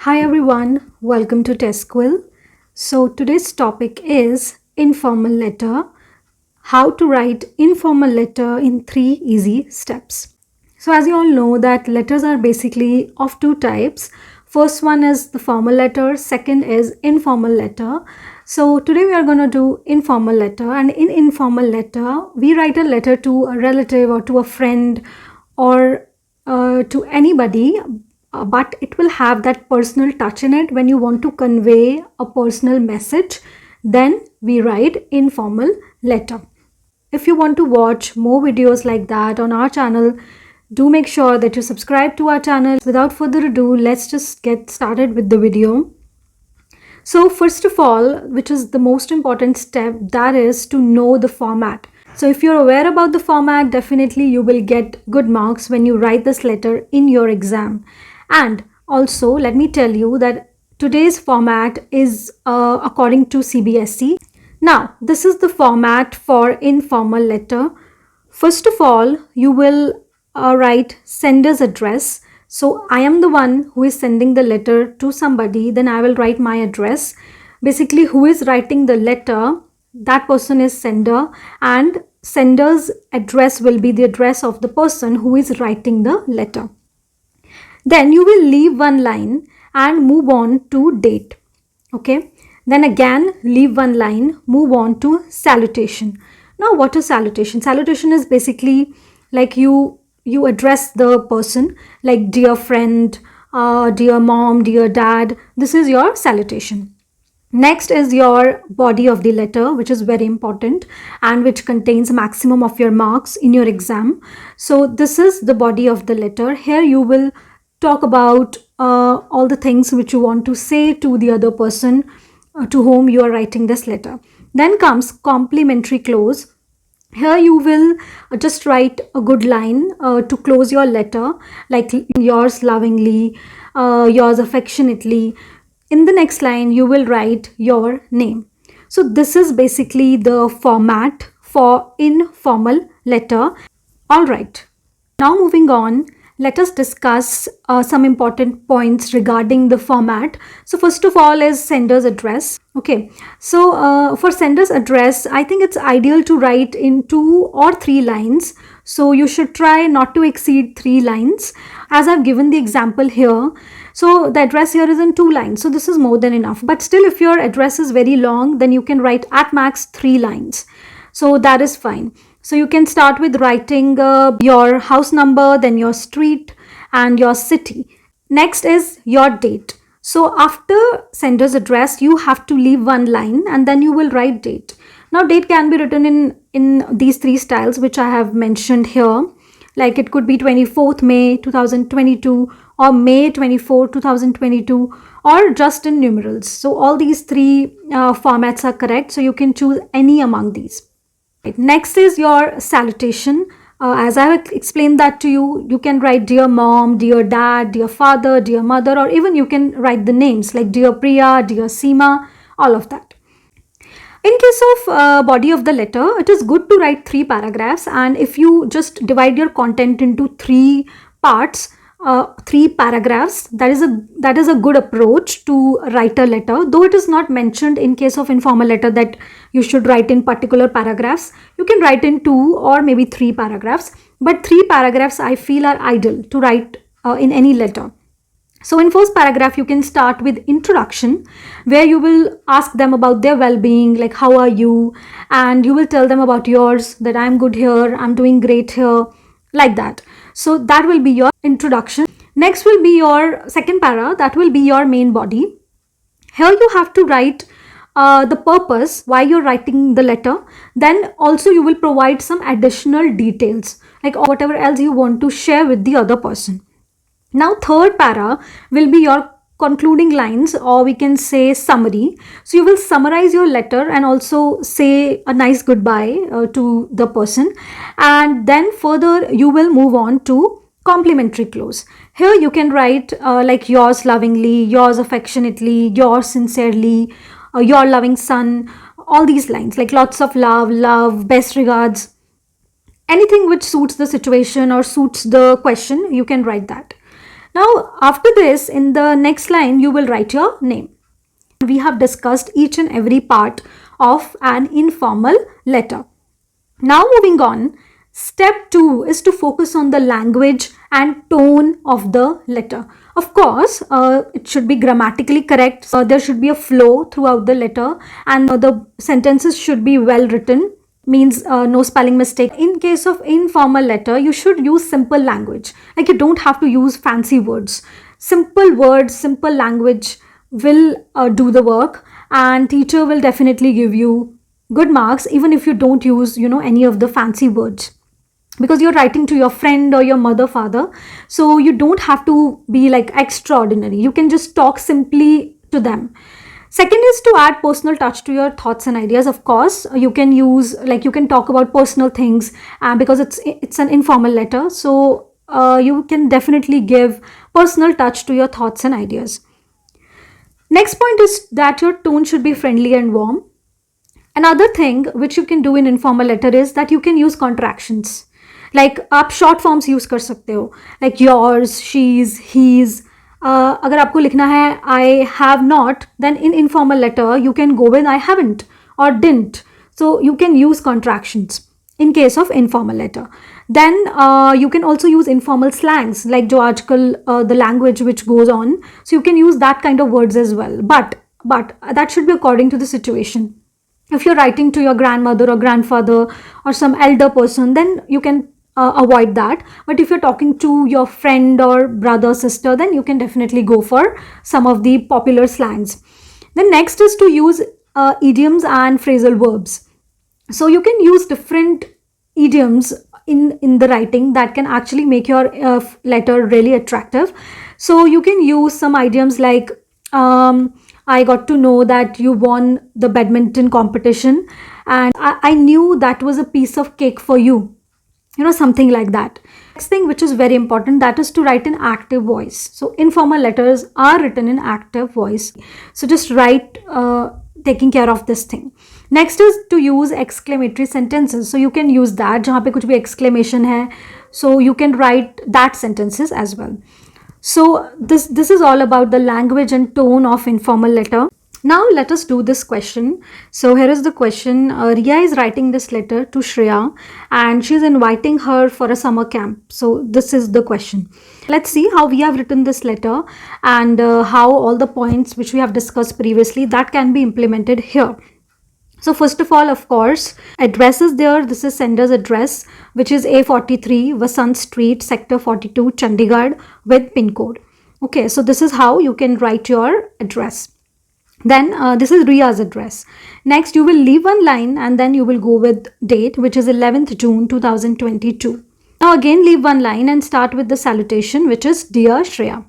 Hi everyone, welcome to Test Quill. So today's topic is informal letter. How to write informal letter in 3 easy steps. So as you all know that letters are basically of two types. First one is the formal letter, second is informal letter. So today we are going to do informal letter, and in informal letter we write a letter to a relative or to a friend or to anybody, but it will have that personal touch in it. When you want to convey a personal message, then we write informal letter. If you want to watch more videos like that on our channel, do make sure that you subscribe to our channel. Without further ado, let's just get started with the video. So first of all, which is the most important step, that is to know the format. So if you're aware about the format, definitely you will get good marks when you write this letter in your exam. And also, let me tell you that today's format is according to CBSE. Now, this is the format for informal letter. First of all, you will write sender's address. So I am the one who is sending the letter to somebody, then I will write my address. Basically, who is writing the letter, that person is sender, and sender's address will be the address of the person who is writing the letter. Then you will leave one line and move on to date. Okay. Then again leave one line, move on to salutation. Now what is salutation? Salutation is basically like you address the person like dear friend, dear mom, dear dad. This is your salutation. Next is your body of the letter, which is very important and which contains maximum of your marks in your exam. So this is the body of the letter. Here you will talk about all the things which you want to say to the other person to whom you are writing this letter. Then comes complimentary close. Here you will just write a good line to close your letter, like yours lovingly, yours affectionately. In the next line you will write your name. So this is basically the format for informal letter. All right, now moving on, let us discuss some important points regarding the format. So first of all is sender's address. Okay, so for sender's address, I think it's ideal to write in 2 or 3 lines. So you should try not to exceed 3 lines, as I've given the example here. So the address here is in 2 lines, so this is more than enough. But still, if your address is very long, then you can write at max 3 lines. So that is fine. So you can start with writing your house number, then your street and your city. Next is your date. So after sender's address, you have to leave one line and then you will write date. Now date can be written in these 3 styles which I have mentioned here. Like it could be 24th May 2022 or May 24, 2022, or just in numerals. So all these 3 formats are correct. So you can choose any among these. Next is your salutation. As I have explained that to you, you can write dear mom, dear dad, dear father, dear mother, or even you can write the names like dear Priya, dear Seema, all of that. In case of body of the letter, it is good to write 3 paragraphs, and if you just divide your content into 3 parts, 3 paragraphs, that is a good approach to write a letter. Though it is not mentioned in case of informal letter that you should write in particular paragraphs, you can write in 2 or maybe 3 paragraphs, but 3 paragraphs I feel are ideal to write in any letter. So in first paragraph, you can start with introduction, where you will ask them about their well-being, like how are you, and you will tell them about yours, that I'm good here, I'm doing great here, like that. So that will be your introduction. Next will be your second para, that will be your main body. Here you have to write the purpose why you're writing the letter. Then also you will provide some additional details, like whatever else you want to share with the other person. Now third para will be your concluding lines, or we can say summary. So you will summarize your letter and also say a nice goodbye to the person, and then further you will move on to complimentary close. Here you can write like yours lovingly, yours affectionately, yours sincerely, your loving son, all these lines like lots of love, best regards, anything which suits the situation or suits the question, you can write that. Now, after this, in the next line, you will write your name. We have discussed each and every part of an informal letter. Now, moving on, step 2 is to focus on the language and tone of the letter. Of course, it should be grammatically correct. There should be a flow throughout the letter, and the sentences should be well written, means no spelling mistake. In case of informal letter, you should use simple language. Like, you don't have to use fancy words. Simple words, simple language will do the work, and teacher will definitely give you good marks even if you don't use any of the fancy words, because you're writing to your friend or your mother, father, so you don't have to be like extraordinary. You can just talk simply to them. Second is to add personal touch to your thoughts and ideas. Of course, you can use, like, you can talk about personal things, because it's an informal letter, so you can definitely give personal touch to your thoughts and ideas. Next point is that your tone should be friendly and warm. Another thing which you can do in informal letter is that you can use contractions. Like, आप short forms use कर सकते हो, like yours, she's, he's. अगर आपको लिखना है I have not, then in informal letter you can go with I haven't or didn't. So you can use contractions in case of informal letter. Then you can also use informal slangs, like जो आजकल the language which goes on. So you can use that kind of words as well. But that should be according to the situation. If you're writing to your grandmother or grandfather or some elder person, then you can avoid that. But if you're talking to your friend or brother, sister, then you can definitely go for some of the popular slangs. Then next is to use idioms and phrasal verbs. So you can use different idioms in the writing that can actually make your letter really attractive. So you can use some idioms like I got to know that you won the badminton competition, and I knew that was a piece of cake for you. Something like that. Next thing which is very important, that is to write in active voice. So informal letters are written in active voice. So just write taking care of this thing. Next is to use exclamatory sentences. So you can use that, जहाँ पे कुछ भी exclamation है, so you can write that sentences as well. So this is all about the language and tone of informal letter. Now let us do this question. So here is the question. Riya is writing this letter to Shreya, and she's inviting her for a summer camp. So this is the question. Let's see how we have written this letter, and how all the points which we have discussed previously, that can be implemented here. So first of all, of course, address is there. This is sender's address, which is A43 Vasant Street, Sector 42, Chandigarh, with pin code. Okay, so this is how you can write your address. Then this is Riya's address. Next, you will leave one line and then you will go with date, which is 11th June 2022. Now again leave one line and start with the salutation, which is Dear Shreya.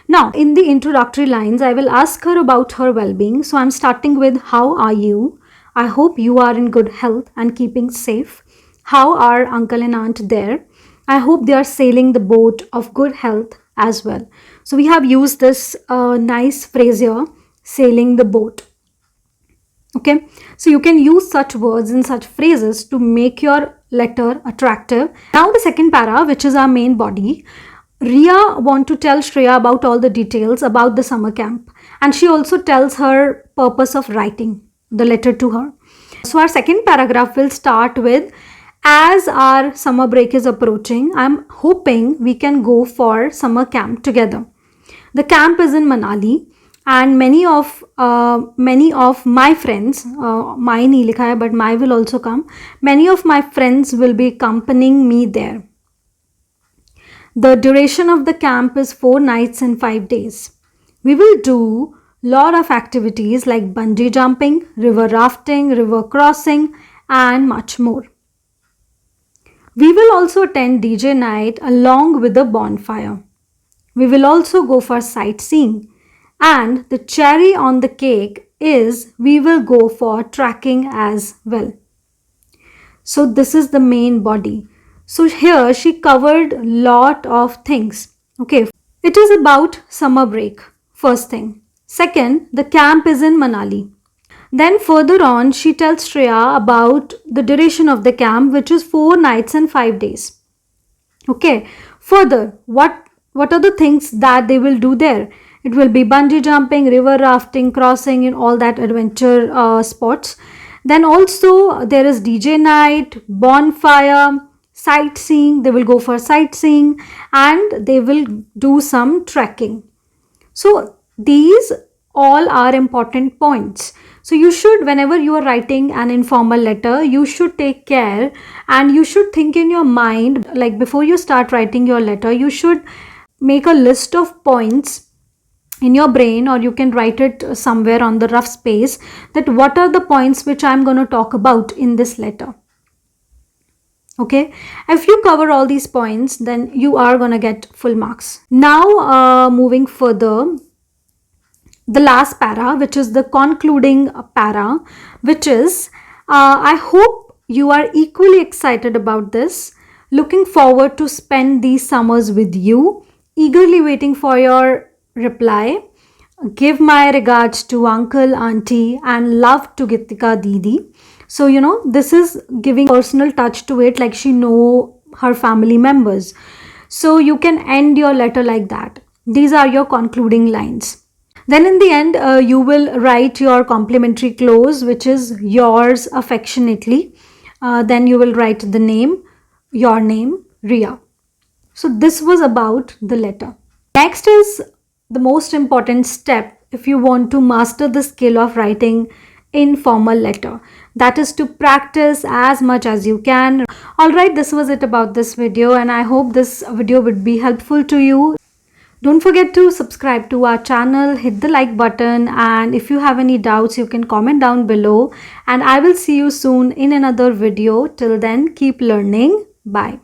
Now in the introductory lines, I will ask her about her well-being. So I'm starting with, how are you? I hope you are in good health and keeping safe. How are uncle and aunt there? I hope they are sailing the boat of good health as well. So we have used this nice phrase here, sailing the boat. Okay, so you can use such words and such phrases to make your letter attractive. Now the second para, which is our main body. Riya want to tell Shreya about all the details about the summer camp, and she also tells her purpose of writing the letter to her. So our second paragraph will start with, as our summer break is approaching, I'm hoping we can go for summer camp together. The camp is in Manali, and many of my friends, my nahi likha hai, but my will also come. Many of my friends will be accompanying me there. The duration of the camp is 4 nights and 5 days. We will do lot of activities like bungee jumping, river rafting, river crossing, and much more. We will also attend DJ night along with a bonfire. We will also go for sightseeing, and the cherry on the cake is we will go for trekking as well. So this is the main body. So here she covered lot of things. Okay, it is about summer break, first thing. Second, the camp is in Manali. Then further on, she tells Shreya about the duration of the camp, which is 4 nights and 5 days. Okay, further, what what are the things that they will do there? It will be bungee jumping, river rafting, crossing, and all that adventure sports. Then also there is DJ night, bonfire, sightseeing. They will go for sightseeing and they will do some trekking. So these all are important points. So you should, whenever you are writing an informal letter, you should take care and you should think in your mind, like before you start writing your letter, you should make a list of points in your brain, or you can write it somewhere on the rough space, that what are the points which I'm going to talk about in this letter. Okay, if you cover all these points, then you are going to get full marks. Now moving further, the last para, which is the concluding para, which is I hope you are equally excited about this, looking forward to spend these summers with you, eagerly waiting for your reply. Give my regards to uncle, auntie, and love to Gitika Didi. So this is giving personal touch to it, like she know her family members. So you can end your letter like that. These are your concluding lines. Then in the end, you will write your complimentary close, which is yours affectionately. Then you will write the name, your name, Ria. So this was about the letter. Next is the most important step if you want to master the skill of writing informal letter. That is to practice as much as you can. Alright, this was it about this video, and I hope this video would be helpful to you. Don't forget to subscribe to our channel, hit the like button, and if you have any doubts, you can comment down below, and I will see you soon in another video. Till then, keep learning. Bye.